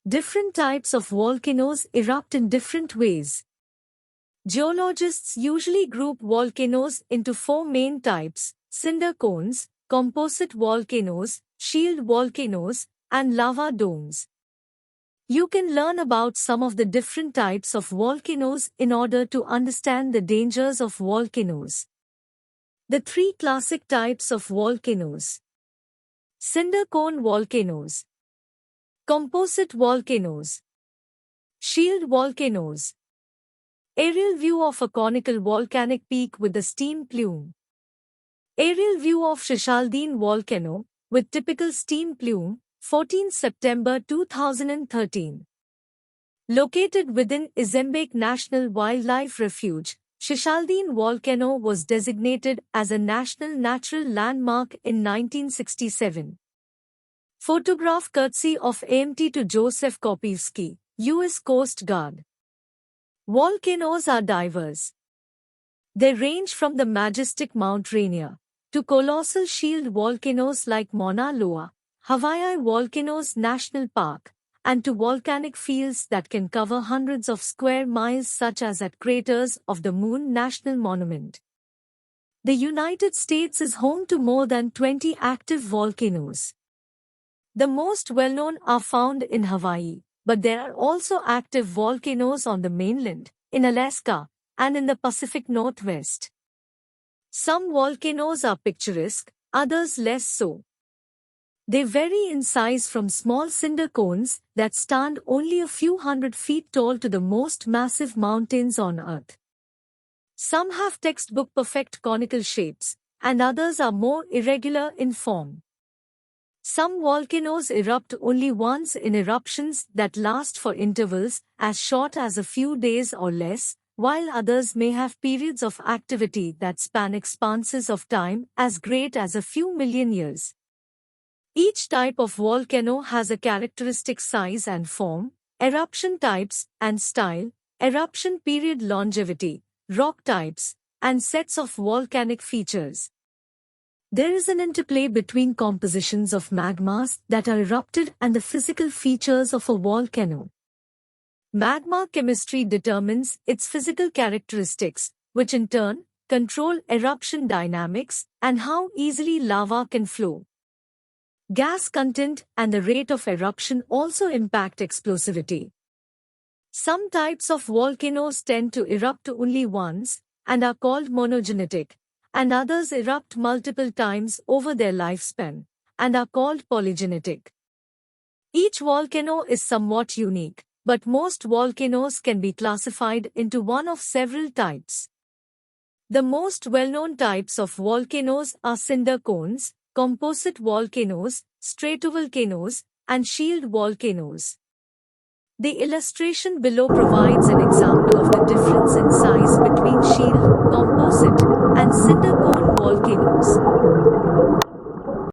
Different types of volcanoes erupt in different ways. Geologists usually group volcanoes into four main types: cinder cones, composite volcanoes, shield volcanoes, and lava domes. You can learn about some of the different types of volcanoes in order to understand the dangers of volcanoes. The three classic types of volcanoes: cinder cone volcanoes, composite volcanoes, shield volcanoes. Aerial view of a conical volcanic peak with a steam plume. Aerial view of Shishaldin volcano with typical steam plume, 14 September 2013. Located within Izembek National Wildlife Refuge, Shishaldin volcano was designated as a national natural landmark in 1967. Photograph courtesy of AMT to Joseph Kopivsky, U.S. Coast Guard. Volcanoes are diverse. They range from the majestic Mount Rainier to colossal shield volcanoes like Mauna Loa, Hawaii Volcanoes National Park, and to volcanic fields that can cover hundreds of square miles such as at Craters of the Moon National Monument. The United States is home to more than 20 active volcanoes. The most well-known are found in Hawaii, but there are also active volcanoes on the mainland, in Alaska, and in the Pacific Northwest. Some volcanoes are picturesque, others less so. They vary in size from small cinder cones that stand only a few hundred feet tall to the most massive mountains on Earth. Some have textbook-perfect conical shapes, and others are more irregular in form. Some volcanoes erupt only once in eruptions that last for intervals as short as a few days or less, while others may have periods of activity that span expanses of time as great as a few million years. Each type of volcano has a characteristic size and form, eruption types and style, eruption period longevity, rock types, and sets of volcanic features. There is an interplay between compositions of magmas that are erupted and the physical features of a volcano. Magma chemistry determines its physical characteristics, which in turn control eruption dynamics and how easily lava can flow. Gas content and the rate of eruption also impact explosivity. Some types of volcanoes tend to erupt only once and are called monogenetic, and others erupt multiple times over their lifespan and are called polygenetic. Each volcano is somewhat unique, but most volcanoes can be classified into one of several types. The most well-known types of volcanoes are cinder cones, composite volcanoes, stratovolcanoes, and shield volcanoes. The illustration below provides an example of the difference